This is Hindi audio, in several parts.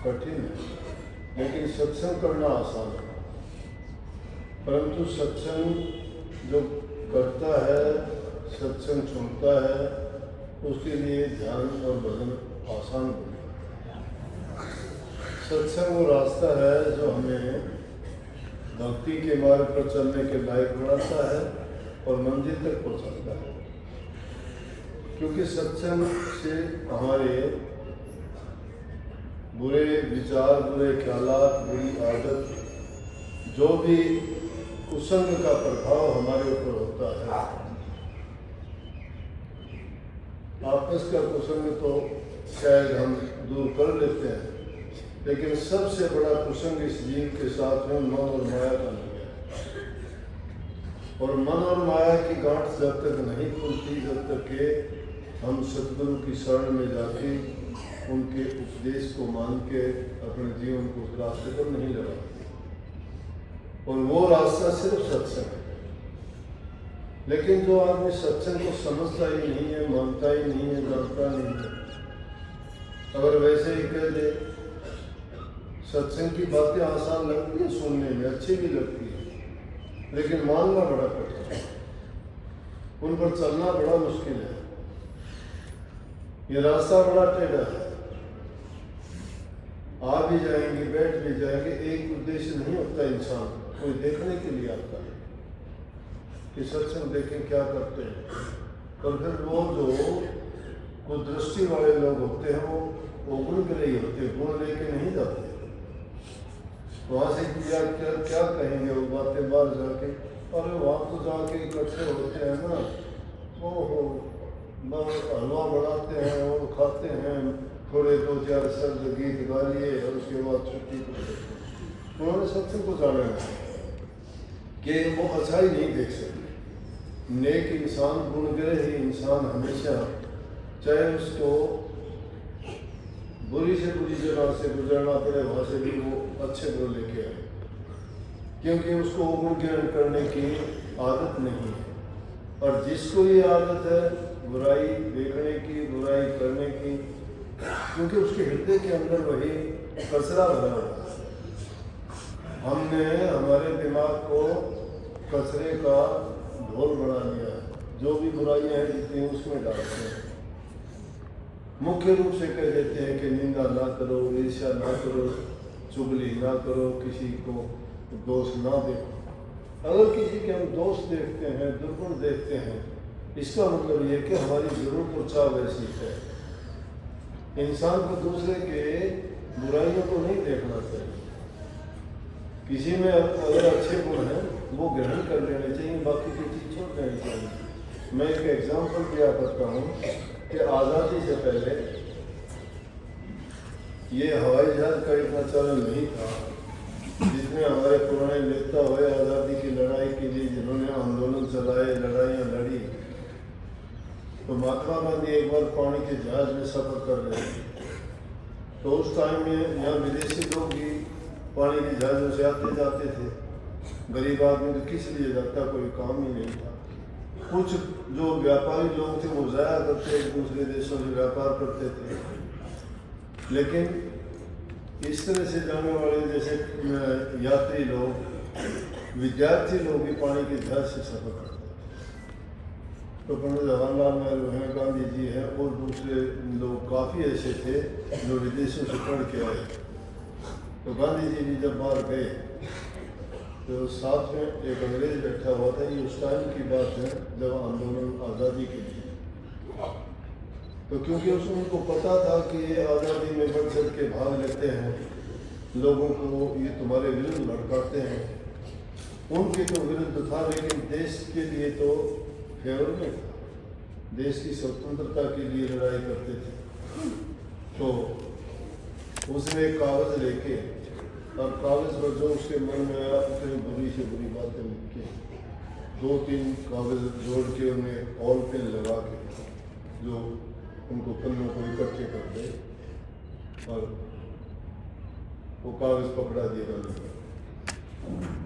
कठिन है, लेकिन सत्संग करना आसान है। परंतु सत्संग जो करता है, सत्संग सुनता है, उसके लिए ध्यान और भजन आसान बने। सत्संग वो रास्ता है जो हमें भक्ति के मार्ग पर चलने के लायक बनाता है और मंजिल तक पहुंचाता है। क्योंकि सत्संग से हमारे बुरे विचार, बुरे ख्यालात, बुरी आदत, जो भी कुसंग का प्रभाव हमारे ऊपर होता है, आपस का कुसंग तो शायद हम दूर कर लेते हैं, लेकिन सबसे बड़ा कुसंग इस जीव के साथ में मन और माया का लग गया। और मन और माया की गांठ जब तक नहीं खुलती, जब तक के हम सतगुरु की शरण में जाके उनके उपदेश को मान के अपने जीवन को उस रास्ते पर नहीं लगाते। और वो रास्ता सिर्फ सत्संग है। लेकिन जो आदमी सत्संग को समझता ही नहीं है, मानता ही नहीं है, जानता नहीं है, अगर वैसे ही कह दे, सत्संग की बातें आसान लगती है सुनने में, अच्छी भी लगती है, लेकिन मानना बड़ा कठिन है, उन पर चलना बड़ा मुश्किल है। ये रास्ता बड़ा टेढ़ा है। आ भी जाएंगे, बैठ भी जाएंगे, एक उद्देश्य नहीं होता इंसान, कोई देखने के लिए आता है कि सत्संग देखें क्या करते हैं। और फिर वो जो कुछ दृष्टि वाले लोग होते हैं, वो गुण ग्रही होते हैं, गुण लेके नहीं जाते। वहाँ से क्या क्या क्या कहेंगे वो बातें बाहर जाके, और वहाँ तो जाके इकट्ठे होते हैं ना, वो हलवा बनाते हैं और खाते हैं, थोड़े 2-4 शब्द गीत गा लिए और उसके बाद छुट्टी। उन्होंने सत्संग को जाना है कि वो अच्छाई नहीं देख सकते। नेक इंसान, गुणग्रही इंसान हमेशा, चाहे उसको बुरी से बुरी जगह से गुजरना पड़े, वहाँ से भी वो अच्छे गुण लेके आए, क्योंकि उसको गुण ग्रहण करने की आदत नहीं है। और जिसको ये आदत है बुराई देखने की, बुराई करने की, क्योंकि उसके हृदय के अंदर वही कचरा भरा हुआ है। हमने हमारे दिमाग को कचरे का ढोल बना लिया है, जो भी बुराइयां हैं जितनी उसमें डालते हैं। मुख्य रूप से कह देते हैं कि निंदा ना करो, ईर्ष्या ना करो, चुगली ना करो, किसी को दोष ना देखो। अगर किसी के हम दोष देखते हैं, दुर्गुण देखते हैं, इसका मतलब ये कि हमारी जरूरत और चाह वैसी है। इंसान को दूसरे के बुराइयों को नहीं देखना चाहिए। किसी में अगर अच्छे गुण हैं वो ग्रहण कर लेने चाहिए, बाकी की चीज छोड़ देनी चाहिए। मैं एक एग्जाम्पल दिया करता हूँ कि आज़ादी से पहले ये हवाई जहाज का इतना चलन नहीं था, जिसमें हमारे पुराने नेता हुए आज़ादी की लड़ाई के लिए जिन्होंने आंदोलन चलाए, लड़ाइयाँ लड़ी। तो महात्मा गांधी एक बार पानी के जहाज में सफर कर रहे थे, तो उस टाइम में यहाँ विदेशी लोग भी पानी के जहाज़ों से आते जाते थे। गरीब आदमी तो किस लिए जाता, कोई काम ही नहीं था। कुछ जो व्यापारी लोग थे वो जाया करते, एक दूसरे देशों से व्यापार करते थे। लेकिन इस तरह से जाने वाले जैसे यात्री लोग, विद्यार्थी लोग भी पानी के जहाज से सफर करते थे। तो पंडित जवाहरलाल नेहरू हैं, गांधी जी हैं और दूसरे लोग काफ़ी ऐसे थे जो विदेशों से पढ़ के आए। तो गांधी जी भी जब बाहर गए तो साथ में एक अंग्रेज बैठा हुआ था। ये उस टाइम की बात है जब आंदोलन आज़ादी के लिए। तो क्योंकि उनको पता था कि ये आज़ादी में बढ़ चढ़ के भाग लेते हैं, लोगों को ये तुम्हारे विरुद्ध भड़काते हैं, उनके तो विरुद्ध था, लेकिन देश के लिए तो फेवर में था, देश की स्वतंत्रता के लिए लड़ाई करते थे। तो उसने एक कागज़ लेके और कागज़ पर जो उसके मन में आया उसने बुरी से बुरी बातें लिख के 2-3 कागज़ जोड़ के उन्हें ऑल पेन लगा के जो उनको पन्नों को इकट्ठे कर दे और वो कागज़ पकड़ा दिए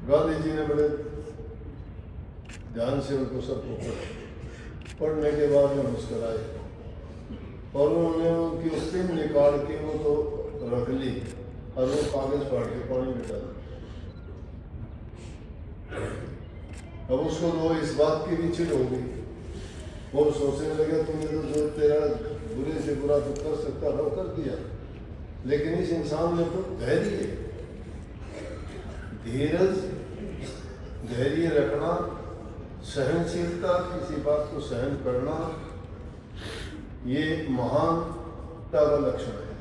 गांधी जी ने बड़े ध्यान से उनको सबको पढ़ने के बाद में मुस्कराए और उन्होंने उनकी पेन निकाल के वो तो रख ली और वो कागज फाड़ के पानी में डाल। अब उसको वो इस बात की भी चिढ़ हो गई, वो सोचने लगे तुमने तो जो तेरा बुरे से बुरा तो कर सकता था वो कर दिया, लेकिन इस इंसान में तो धैर्य, धीरज, धैर्य रखना, सहनशीलता, किसी बात को सहन करना, ये महानता का लक्षण है।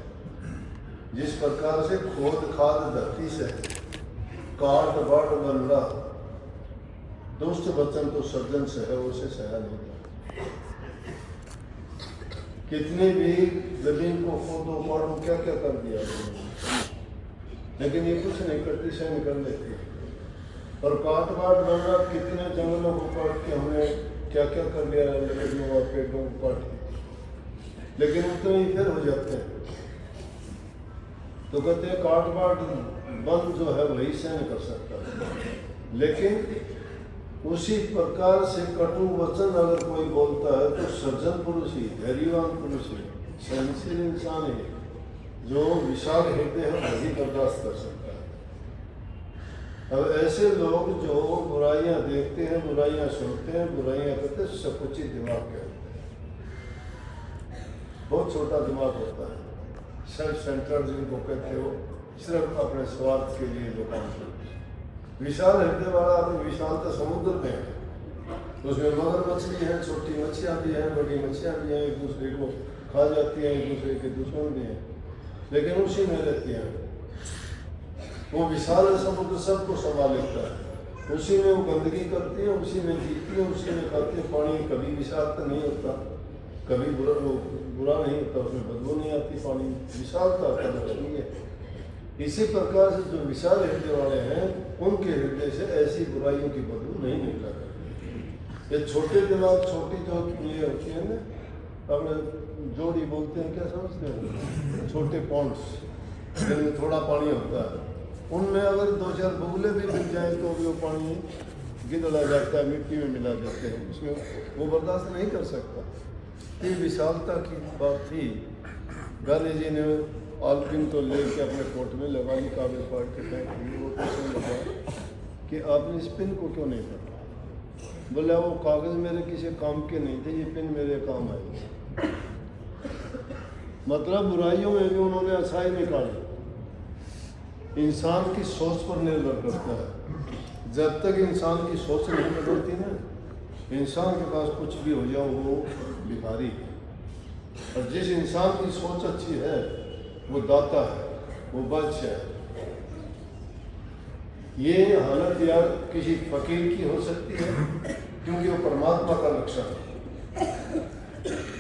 जिस प्रकार से खोद खाद धरती से काट बाट बन रहा, दुष्ट वचन तो सज्जन से है, उसे सहा नहीं जाता। कितने भी जमीन को खोदो पाड़ो, क्या क्या कर दिया, लेकिन ये कुछ नहीं करती, सहन कर लेती। और काट बाट बन रहा, कितने जंगलों को काट के हमने क्या क्या कर लिया, लकड़ियों और पेड़ों को काट के, लेकिन उतने ही फिर हो जाते हैं। तो कहते हैं काट बाट बंद जो है वही सहन कर सकता है, लेकिन उसी प्रकार से कटु वचन अगर कोई बोलता है तो सज्जन पुरुष ही, धैर्यवान पुरुष ही, सहनशील इंसान ही, जो विशाल हृदय है वही बर्दाश्त कर सकता है। अब ऐसे लोग जो बुराइयां देखते हैं, बुराइयां सुनते हैं, बुराइयां करते हैं, सकुचित दिमाग के होते हैं, बहुत छोटा दिमाग होता है, सेल्फ सेंटर्ड जिनको कहते हो, सिर्फ अपने स्वार्थ के लिए जो काम करते हैं। विशाल हृदय वाला आदमी विशालता समुद्र में है, उसमें मगर मछली है, छोटी मछलियाँ भी हैं, बड़ी मछलियाँ भी हैं, एक दूसरे को खा जाती हैं, एक दूसरे के दुश्मन भी हैं, लेकिन उसी में रहती हैं। वो विशाल समुद्र सबको संभाल लेता है, उसी में वो गंदगी करती है, उसी में जीती है, उसी में खाती है। पानी कभी विशालता नहीं होता, कभी बुरा नहीं होता, उसमें बदबू नहीं आती, पानी विशालता का लक्षण है। इसी प्रकार से जो विशाल हृदय वाले हैं, उनके हृदय से ऐसी बुराइयों की बदबू नहीं निकला करती। ये छोटे दिमाग, छोटी जो ये होती है ना, अपने जोड़ी बोलते हैं, क्या समझते हैं, छोटे पॉन्ड्स जिनमें थोड़ा पानी होता है, उनमें अगर दो चार बगुले भी मिल जाए तो भी वो पानी गिरला जाता है, मिट्टी में मिला जाते हैं, उसमें वो बर्दाश्त नहीं कर सकता। ये विशालता की बात थी। गांधी जी ने आलपिन तो लेके अपने कोट में लगा ली, कागज फाड़ के फेंक दी। वो पूछने लगा कि आपने इस पिन को क्यों नहीं पढ़ा? बोला वो कागज मेरे किसी काम के नहीं थे, ये पिन मेरे काम आए। मतलब बुराइयों में भी उन्होंने अच्छाई निकाली। इंसान की सोच पर निर्भर करता है। जब तक इंसान की सोच नहीं बदलती ना, इंसान के पास कुछ भी हो जाओ वो भिखारी है। और जिस इंसान की सोच अच्छी है वो दाता है, वो बादशाह है। ये हालत यार किसी फकीर की हो सकती है, क्योंकि वो परमात्मा का लक्षण है।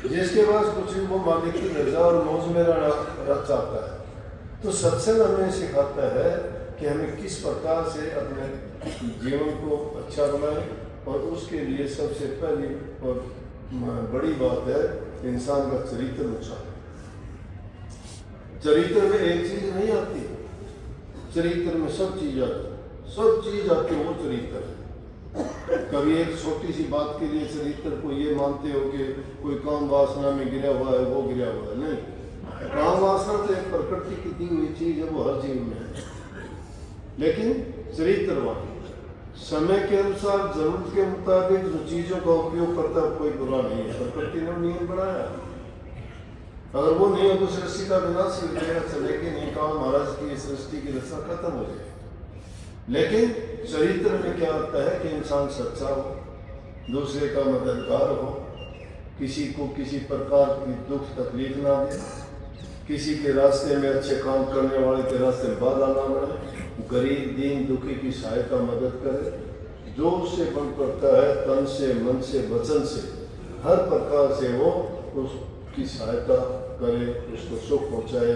जिसके पास कुछ भी वो मालिक की रजा और मौज में रहना चाहता है। तो सत्संग हमें सिखाता है कि हमें किस प्रकार से अपने जीवन को अच्छा बनाएं, और उसके लिए सबसे पहली और बड़ी बात है इंसान का चरित्र अच्छा। चरित्र में एक चीज नहीं आती, चरित्र में सब चीज आती, सब चीज आती है, वो चरित्र है। कभी एक छोटी सी बात के लिए चरित्र को ये मानते हो कि कोई काम वासना में गिरा हुआ है, वो गिरा हुआ है, नहीं। काम वासना तो एक प्रकृति की दी हुई चीज है, वो हर जीव में है। लेकिन चरित्रवान समय के अनुसार जरूरत के मुताबिक जो चीजों का उपयोग करता है कोई बुरा नहीं है। प्रकृति ने नियम बनाया, अगर वो नियम तो सृष्टि का विनाश हो जाएगा, चलेगी नहीं। काम महाराज की सृष्टि की रचना खत्म हो जाएगी। लेकिन चरित्र में क्या होता है कि इंसान सच्चा हो, दूसरे का मददगार हो, किसी को किसी प्रकार की दुख तकलीफ ना दे, किसी के रास्ते में अच्छे काम करने वाले के रास्ते में बाधा ना बने, गरीब दीन दुखी की सहायता मदद करे, जो उससे बन पड़ता है तन से मन से वचन से हर प्रकार से वो उसकी सहायता करे, उसको सुख पहुँचाए।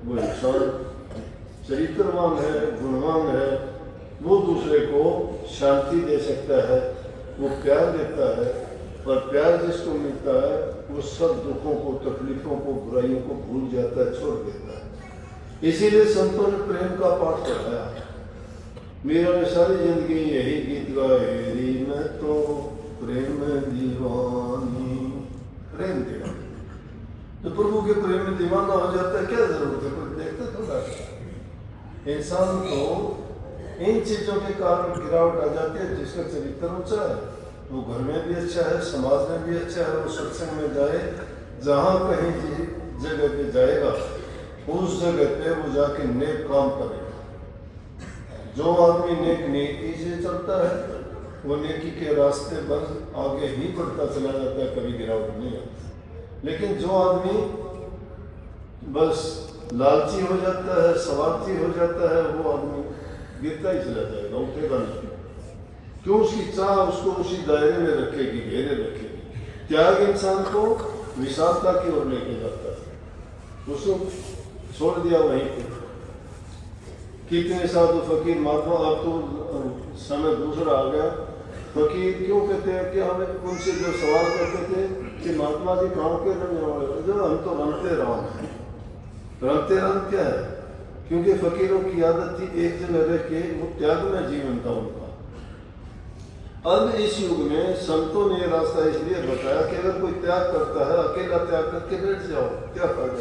वो इंसान चरित्रवान है, गुणवान है, वो दूसरे को शांति दे सकता है, वो प्यार देता है। और प्यार जिसको मिलता है वो सब दुखों को, तकलीफों को, बुराइयों को भूल जाता है, छोड़ देता है। इसीलिए संतों ने प्रेम का पाठ पढ़ाया। मेरा ने सारी जिंदगी यही गीत गाएरी, मैं तो प्रेम दीवानी, प्रेम दीवानी। तो प्रभु के प्रेम में दीवाना हो जाता है, क्या जरूरत है? कोई देखता थोड़ा है। इंसान को इन चीजों के कारण गिरावट आ जाती है, जिसका चरित्र ऊंचा है, वो घर में भी अच्छा है, समाज में भी अच्छा है, वो सत्संग में जाए, जहाँ कहीं जगह पे जाएगा उस जगह पे वो जाके नेक काम करेगा। जो आदमी नेकी से चलता है वो नेकी के रास्ते पर आगे ही बढ़ता चला जाता है, कभी गिरावट नहीं आती। लेकिन जो आदमी बस लालची हो जाता है, स्वार्थी हो जाता है, वो आदमी गिरता ही चला जाएगा, उठेगा नहीं। क्यों? उसकी चाह उसको उसी दायरे में रखेगी, घेरे रखेगी। त्याग इंसान को विशालता की ओर लेके जाता है, उसको छोड़ दिया वहीं पे। कितने साधु फकीर महात्मा, अब तो समय दूसरा आ गया, फकीर क्यों कहते हैं कि हमें उनसे जो सवाल करते थे कि महात्मा जी कहाँ के रहने वाले, जो हम तो रमते राम हैं। रमते राम क्या है? क्योंकि फकीरों की आदत थी एक जगह रह के वो त्याग में जीवन था उनका। अब इस युग में संतों ने ये रास्ता इसलिए बताया कि अगर कोई त्याग करता है, अकेला त्याग करके बैठ जाओ, क्या फायदा।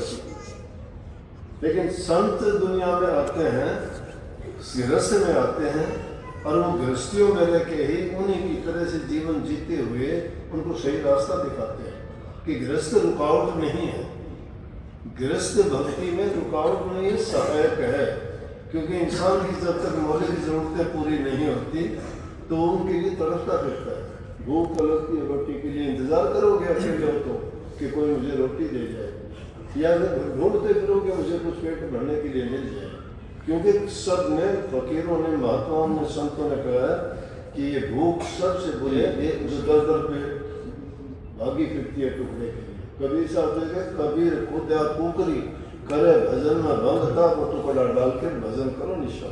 लेकिन संत दुनिया में आते हैं, गृहस्थ में आते हैं, और वो गृहस्थियों में रह के ही उन्हीं की तरह से जीवन जीते हुए उनको सही रास्ता दिखाते हैं कि गृहस्थ रुकावट नहीं है। गृहस्थ भक्ति में रुकावट नहीं है, सहायक है। क्योंकि इंसान की जब तक मौलिक जरूरतें पूरी नहीं होती तो उनके लिए तड़पता फिरता है। भूख लगती है, रोटी के लिए इंतजार करोगे अकेले हो तो कि कोई मुझे रोटी दे जाए, या ढूंढते फिरोगे मुझे कुछ पेट भरने के लिए मिल जाए। क्योंकि सब ने, फकीरों ने, महात्माओं ने, संतों ने कहा कि ये भूख सबसे बुरी है जो दर दर पे भागी फिरती है टुकड़े के लिए। कबीर साहब देखे, कबीर खुद कुकरी करे भजन में भंग था, वो टुकड़ा डाल के भजन करो निशा।